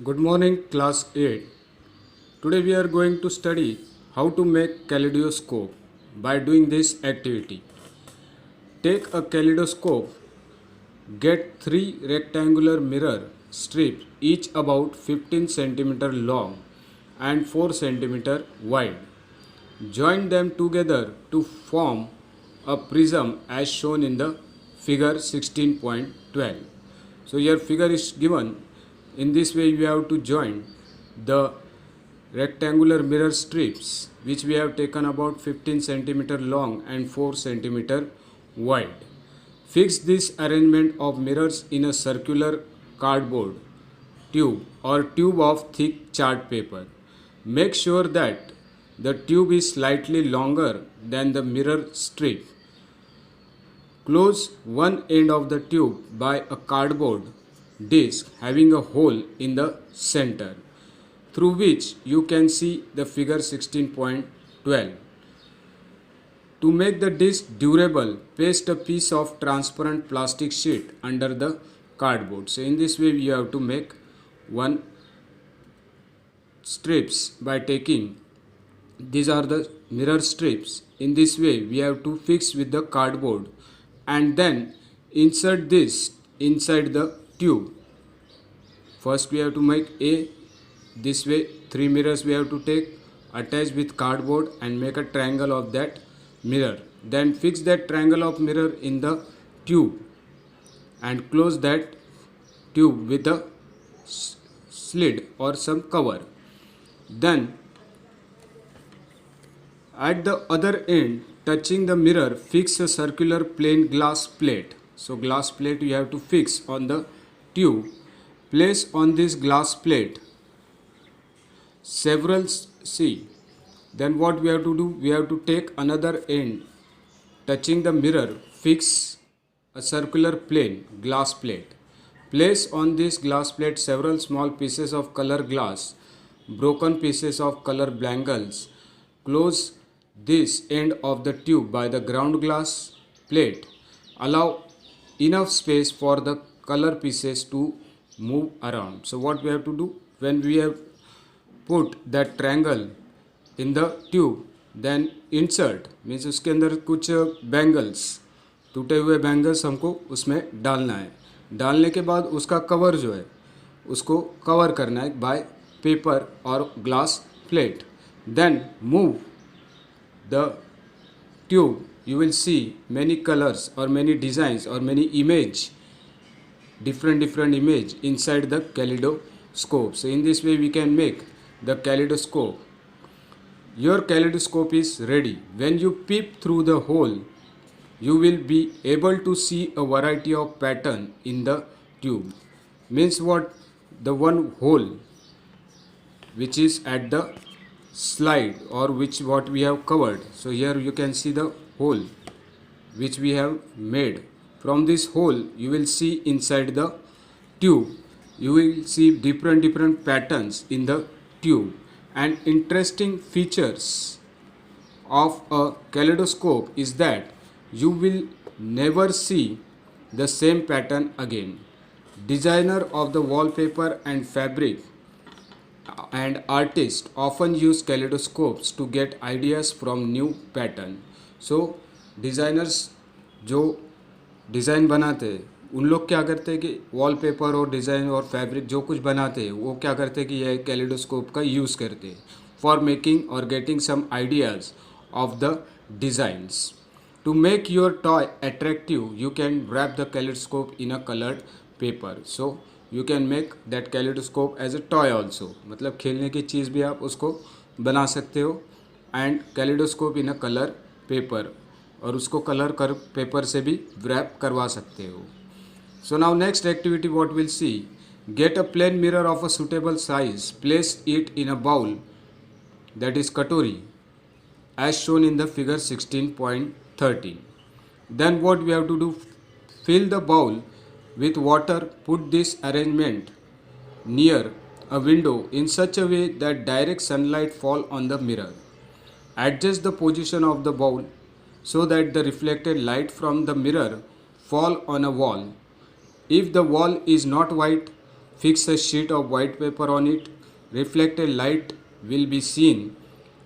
Good morning, class 8. Today we are going to study how to make kaleidoscope by doing this activity. Take a kaleidoscope, get 3 rectangular mirror strips each about 15 cm long and 4 cm wide. Join them together to form a prism as shown in the figure 16.12. So here figure is given. In this way we have to join the rectangular mirror strips which we have taken about 15 cm long and 4 cm wide. Fix this arrangement of mirrors in a circular cardboard tube or tube of thick chart paper. Make sure that the tube is slightly longer than the mirror strip. Close one end of the tube by a cardboard disc having a hole in the center through which you can see the figure 16.12. To make the disc durable, paste a piece of transparent plastic sheet under the cardboard. So in this way you have to make one strips by taking these are the mirror strips. In this way we have to fix with the cardboard and then insert this inside the tube. First we have to make a this way 3 mirrors we have to take, attach with cardboard and make a triangle of that mirror. Then fix that triangle of mirror in the tube and close that tube with a slit or some cover. Then at the other end, touching the mirror, fix a circular plain glass plate. So glass plate you have to fix on the tube. Place on this glass plate several Then what we have to do? We have to take another end, touching the mirror, fix a circular plain glass plate. Place on this glass plate several small pieces of color glass, broken pieces of color bangles. Close this end of the tube by the ground glass plate. Allow enough space for the color pieces to move around. So what we have to do? When we have put that triangle in the tube, then insert means उसके अंदर कुछ bangles टूटे हुए bangles हमको उसमें डालना है. डालने के बाद उसका कवर जो है उसको कवर करना है बाय पेपर और glass plate. Then move the tube. You will see many colors or many designs or many different image inside the kaleidoscope. So in this way we can make the kaleidoscope. Your kaleidoscope is ready. When you peep through the hole, you will be able to see a variety of pattern in the tube. Means what? The one hole which is at the slide or what we have covered. So here you can see the hole which we have made. From this hole you will see inside the tube, you will see different patterns in the tube. And interesting features of a kaleidoscope is that you will never see the same pattern again. Designer of the wallpaper and fabric and artists often use kaleidoscopes to get ideas from new pattern. So designers जो design बनाते हैं उन लोग क्या करते हैं कि wallpaper और डिज़ाइन और फैब्रिक जो कुछ बनाते हैं वो क्या करते हैं कि यह कैलिडोस्कोप का यूज़ करते हैं फॉर मेकिंग और getting some ideas of the designs. To make your toy attractive you can wrap the kaleidoscope in a colored paper. So you can make that kaleidoscope as a toy also. मतलब खेलने की चीज़ भी आप उसको बना सकते हो and kaleidoscope in a color paper और उसको कलर कर पेपर से भी wrap करवा सकते हो. So now next activity what we'll see, get a plain mirror of a suitable size, place it in a bowl that is katori as shown in the figure 16.13. Then what we have to do, fill the bowl with water. Put this arrangement near a window in such a way that direct sunlight fall on the mirror. Adjust the position of the bowl so that the reflected light from the mirror fall on a wall. If the wall is not white, fix a sheet of white paper on it. Reflected light will be seen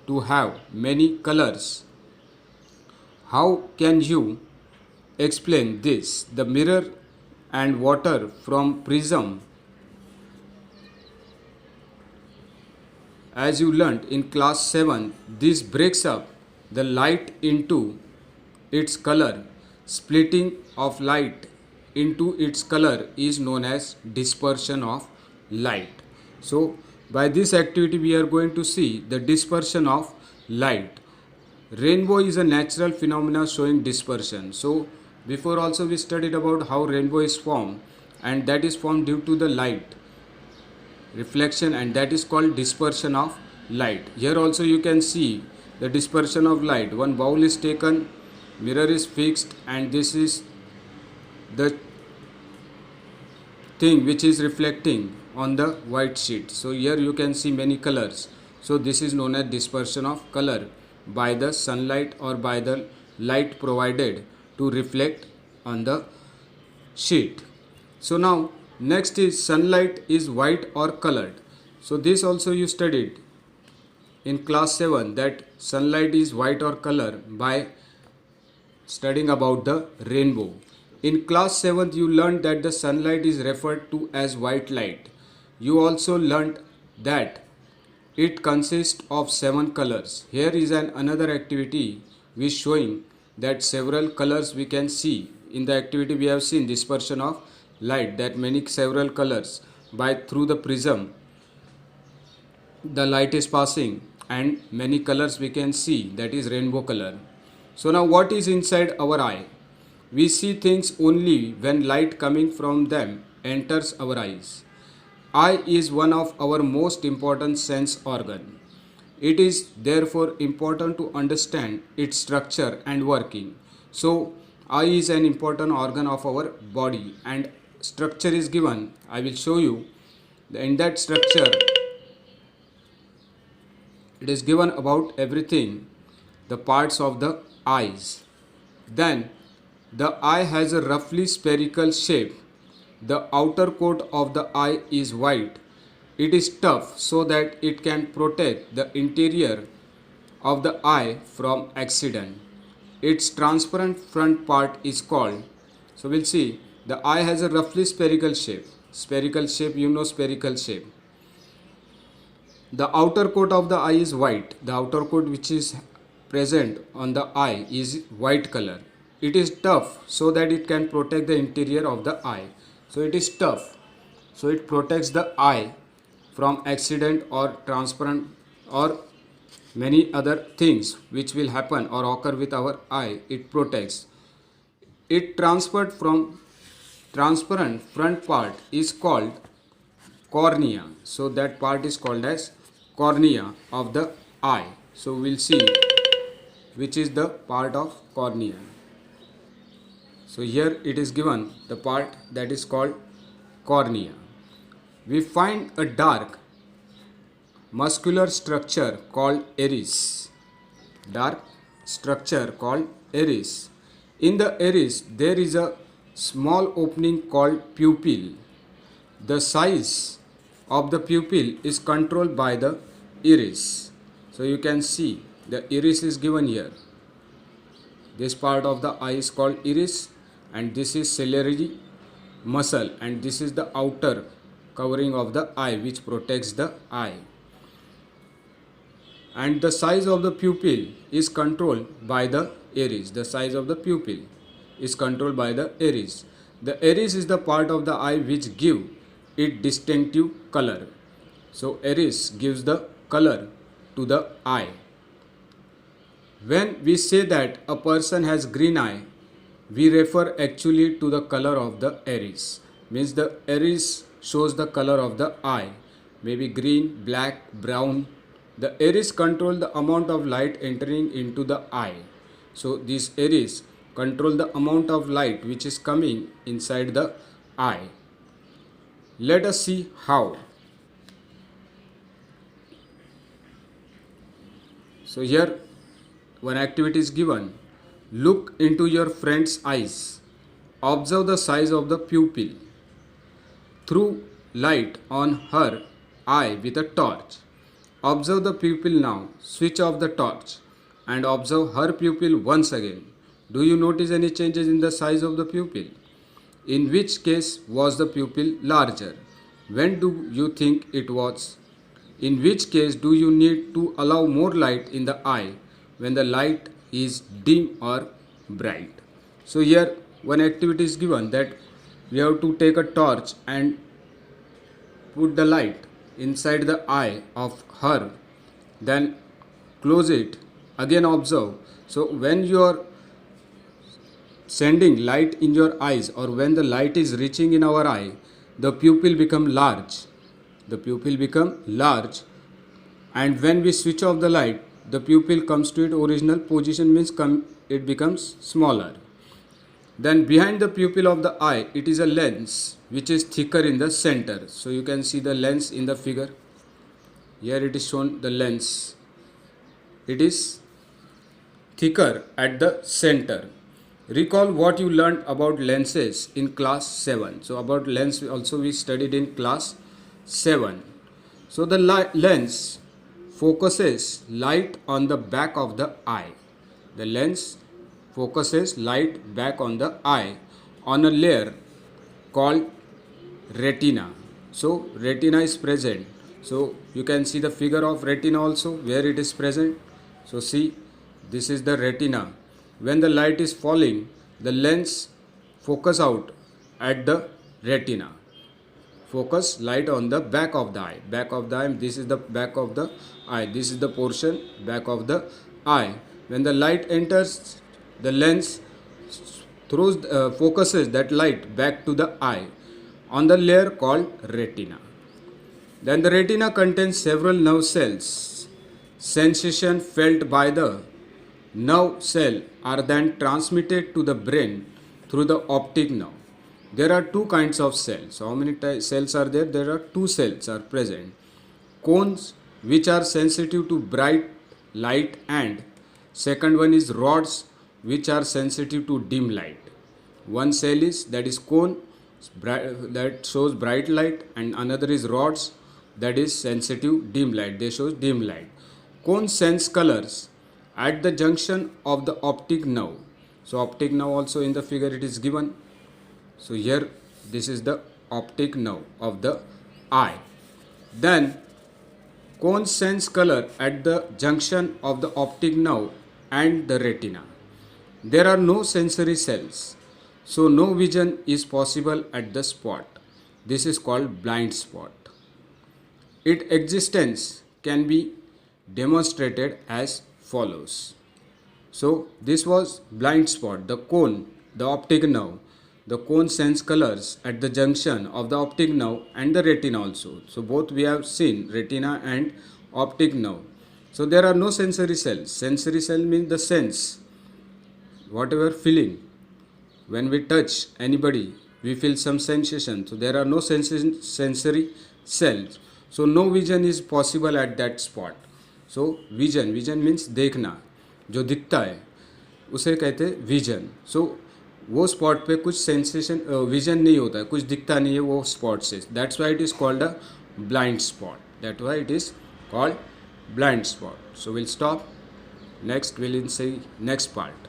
to have many colors. How can you explain this? The mirror and water from prism, as you learnt in class 7, this breaks up the light into its color. Splitting of light into its color is known as dispersion of light. So by this activity we are going to see the dispersion of light. Rainbow is a natural phenomena showing dispersion. So before also we studied about how rainbow is formed, and that is formed due to the light reflection, and that is called dispersion of light. Here also you can see the dispersion of light. One bowl is taken, mirror is fixed, and this is the thing which is reflecting on the white sheet. So here you can see many colors. So this is known as dispersion of color by the sunlight or by the light provided to reflect on the sheet. So now next is sunlight is white or colored. So this also you studied in class 7, that sunlight is white or color by studying about the rainbow. In class 7th you learned that the sunlight is referred to as white light. You also learned that it consists of 7 colors. Here is another activity which showing that several colors we can see. In the activity we have seen dispersion of light, that many several colors by through the prism the light is passing, and many colors we can see, that is rainbow color. So now what is inside our eye? We see things only when light coming from them enters our eyes. Eye is one of our most important sense organ. It is therefore important to understand its structure and working. So eye is an important organ of our body, and structure is given. I will show you. In that structure it is given about everything, the parts of the eyes. Then the eye has a roughly spherical shape. The outer coat of the eye is white. It is tough so that it can protect the interior of the eye from accident. Its transparent front part is called, so we'll see, the eye has a roughly spherical shape. Spherical shape, you know spherical shape. The outer coat of the eye is white. The outer coat which is present on the eye is white color. It is tough so that it can protect the interior of the eye. So it is tough, so it protects the eye from accident or transparent or many other things which will happen or occur with our eye. It protects. It transferred from transparent front part is called cornea. So that part is called as cornea of the eye. So we'll see which is the part of cornea. So here it is given the part that is called cornea. We find a dark muscular structure called iris. Dark structure called iris. In the iris there is a small opening called pupil. The size of the pupil is controlled by the iris. So you can see the iris is given here. This part of the eye is called iris, and this is ciliary muscle, and this is the outer covering of the eye which protects the eye. And the size of the pupil is controlled by the iris. The size of the pupil is controlled by the iris. The iris is the part of the eye which give it distinctive color. So iris gives the color to the eye. When we say that a person has green eye, we refer actually to the color of the iris. Means the iris shows the color of the eye, maybe green, black, brown. The iris control the amount of light entering into the eye. So this iris control the amount of light which is coming inside the eye. Let us see how. So here one activity is given. Look into your friend's eyes. Observe the size of the pupil. Through light on her eye with a torch. Observe the pupil now. Switch off the torch and observe her pupil once again. Do you notice any changes in the size of the pupil? In which case was the pupil larger? When do you think it was? In which case do you need to allow more light in the eye when the light is dim or bright? So here one activity is given that we have to take a torch and put the light inside the eye of her, then close it, again observe. So when you are sending light in your eyes or when the light is reaching in our eye, the pupil become large. The pupil become large, and when we switch off the light, the pupil comes to its original position, means it becomes smaller. Then behind the pupil of the eye, it is a lens which is thicker in the center. So you can see the lens in the figure. Here it is shown the lens. It is thicker at the center. Recall what you learned about lenses in class 7. So about lens also we studied in class 7. So the lens focuses light on the back of the eye. The lens focuses light back on the eye on a layer called retina. So retina is present. So you can see the figure of retina also where it is present. So see, this is the retina. When the light is falling, the lens focus out at the retina. Focus light on the back of the eye. Back of the eye, this is the back of the eye. This is the portion back of the eye. When the light enters, the lens focuses that light back to the eye on the layer called retina. Then the retina contains several nerve cells. Sensation felt by the nerve cell are then transmitted to the brain through the optic nerve. There are two kinds of cells. How many cells are there? There are two cells are present. Cones, which are sensitive to bright light, and second one is rods, which are sensitive to dim light. One cell is that is cone that shows bright light, and another is rods that is sensitive dim light. They shows dim light. Cone sense colors at the junction of the optic nerve. So optic nerve also in the figure it is given. So here this is the optic nerve of the eye. Then cone sense color at the junction of the optic nerve and the retina. There are no sensory cells, so no vision is possible at the spot. This is called blind spot. Its existence can be demonstrated as follows. So this was blind spot, the cone, the optic nerve. The cone sense colors at the junction of the optic nerve and the retina also. So both we have seen, retina and optic nerve. So there are no sensory cells. Sensory cell means the sense, whatever feeling. When we touch anybody, we feel some sensation. So there are no sensory cells. So no vision is possible at that spot. So vision means देखना, जो दिखता है उसे कहते हैं vision. सो वो spot पे कुछ सेंसेशन विजन नहीं होता है, कुछ दिखता नहीं है वो स्पॉट से. That's why it is called a blind spot. That why it is called blind spot. So we'll stop. Next we'll see next part.